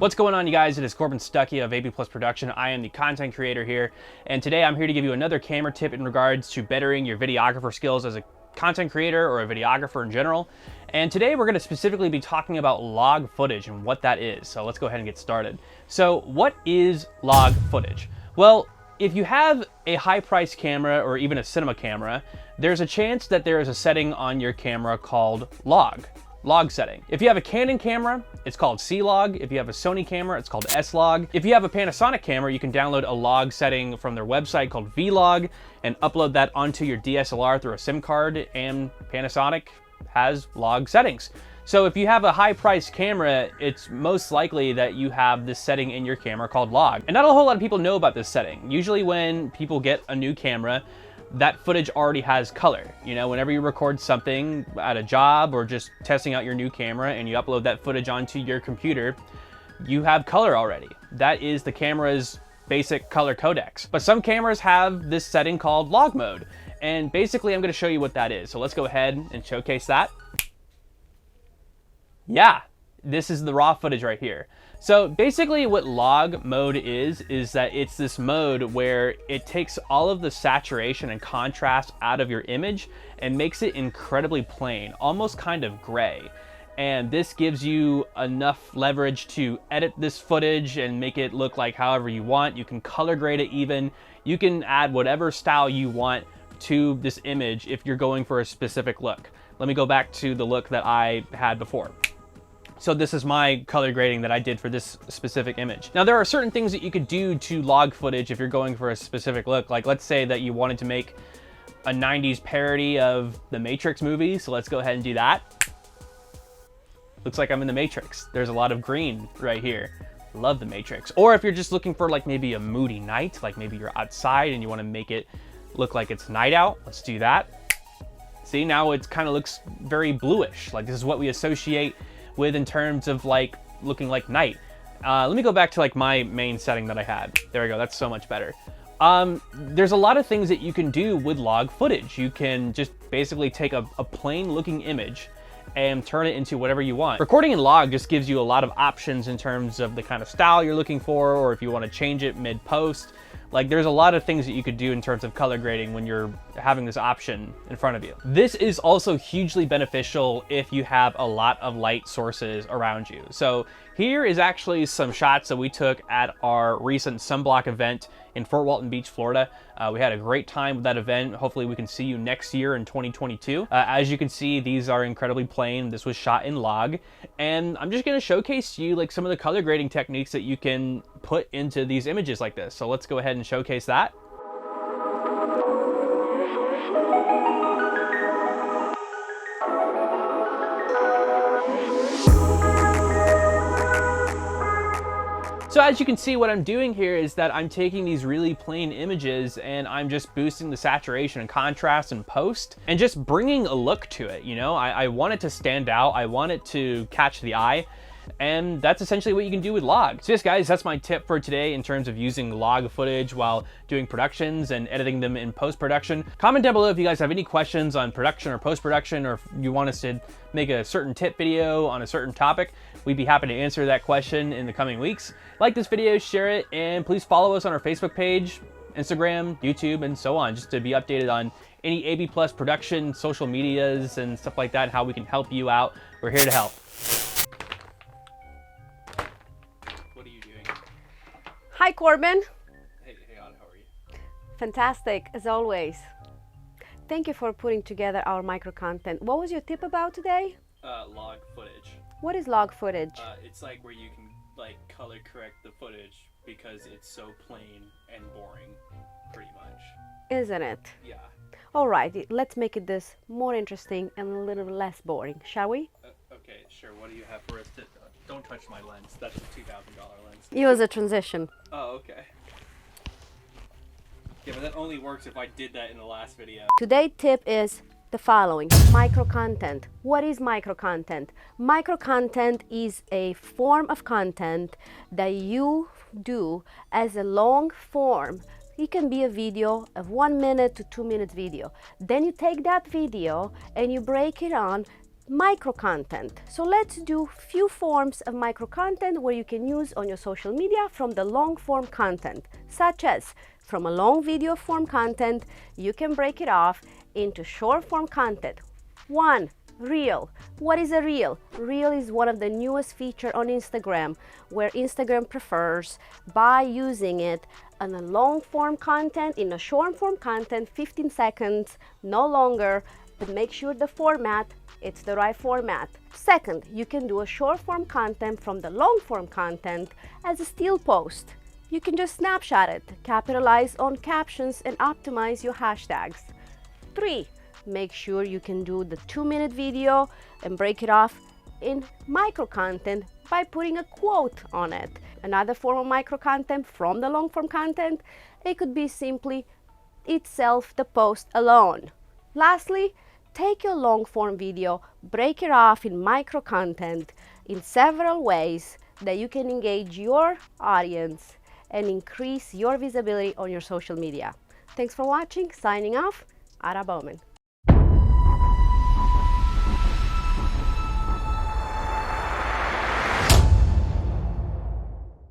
What's going on, you guys? It is Corbin of AB+Production. I am the content creator here, and today I'm here to give you another camera tip in regards to bettering your videographer skills as a content creator or a videographer in general. And today we're going to specifically be talking about log footage and what that is. So let's go ahead and get started. So what is log footage? Well, if you have a high-priced camera or even a cinema camera, there's a chance that there is a setting on your camera called log setting. If you have a Canon camera, it's called C-Log. If you have a Sony camera, it's called S-Log. If you have a Panasonic camera, you can download a log setting from their website called V-Log and upload that onto your DSLR through a SIM card, and Panasonic has log settings. So if you have a high-priced camera, it's most likely that you have this setting in your camera called log. And not a whole lot of people know about this setting. Usually when people get a new camera, that footage already has color. You know, whenever you record something at a job or just testing out your new camera and you upload that footage onto your computer, you have color already. That is the camera's basic color codecs. But some cameras have this setting called log mode. And basically I'm gonna show you what that is. So let's go ahead and showcase that. Yeah, this is the raw footage right here. So basically what log mode is that it's this mode where it takes all of the saturation and contrast out of your image and makes it incredibly plain, almost kind of gray. And this gives you enough leverage to edit this footage and make it look like however you want. You can color grade it even. You can add whatever style you want to this image if you're going for a specific look. Let me go back to the look that I had before. So this is my color grading that I did for this specific image. Now there are certain things that you could do to log footage if you're going for a specific look. Like let's say that you wanted to make a 90s parody of the Matrix movie. So let's go ahead and do that. Looks like I'm in the Matrix. There's a lot of green right here. Love the Matrix. Or if you're just looking for like maybe a moody night, like maybe you're outside and you want to make it look like it's night out, let's do that. See, now it kind of looks very bluish. Like this is what we associate with in terms of like looking like night. Let me go back to like my main setting that I had. There we go, that's so much better. There's a lot of things that you can do with log footage. You can just basically take a plain looking image and turn it into whatever you want. Recording in log just gives you a lot of options in terms of the kind of style you're looking for, or if you want to change it mid-post. Like there's a lot of things that you could do in terms of color grading when you're having this option in front of you. This is also hugely beneficial if you have a lot of light sources around you. So here is actually some shots that we took at our recent sunblock event in Fort Walton Beach, Florida. We had a great time with that event. Hopefully we can see you next year in 2022. As you can see, these are incredibly plain. This was shot in log. And I'm just gonna showcase to you like some of the color grading techniques that you can put into these images like this. So let's go ahead and showcase that. So as you can see, what I'm doing here is that I'm taking these really plain images and I'm just boosting the saturation and contrast in post and just bringing a look to it. You know, I want it to stand out. I want it to catch the eye. And that's essentially what you can do with log. So yes, guys, that's my tip for today in terms of using log footage while doing productions and editing them in post-production. Comment down below if you guys have any questions on production or post-production, or if you want us to make a certain tip video on a certain topic. We'd be happy to answer that question in the coming weeks. Like this video, share it, and please follow us on our Facebook page, Instagram, YouTube, and so on, just to be updated on any AB+ production, social medias, and stuff like that, and how we can help you out. We're here to help. Hi, Corbin. Hey, Anna, how are you? Fantastic, as always. Thank you for putting together our micro content. What was your tip about today? Log footage. What is log footage? It's like where you can like color correct the footage because it's so plain and boring, pretty much. Isn't it? Yeah. All right, let's make it this more interesting and a little less boring, shall we? Okay, sure. What do you have for us to... Don't touch my lens. That's a $2,000 lens. Use a transition. Oh, okay. Yeah, but that only works if I did that in the last video. Today's tip is the following: micro content. What is micro content? Micro content is a form of content that you do as a long form. It can be a video of 1 minute to 2 minute video. Then you take that video and you break it on Microcontent. So let's do few forms of microcontent where you can use on your social media from the long form content, such as from a long video form content, you can break it off into short form content. 1. Reel. What is a reel? Reel is one of the newest features on Instagram, where Instagram prefers by using it on a long form content, in a short form content, 15 seconds, no longer, but make sure the format, it's the right format. Second, you can do a short form content from the long form content as a still post. You can just snapshot it, capitalize on captions, and optimize your hashtags. 3. Make sure you can do the 2-minute video and break it off in micro content by putting a quote on it. Another form of micro content from the long form content, it could be simply itself the post alone. Lastly, take your long form video, break it off in micro content in several ways that you can engage your audience and increase your visibility on your social media. Thanks for watching. Signing off, Bowman.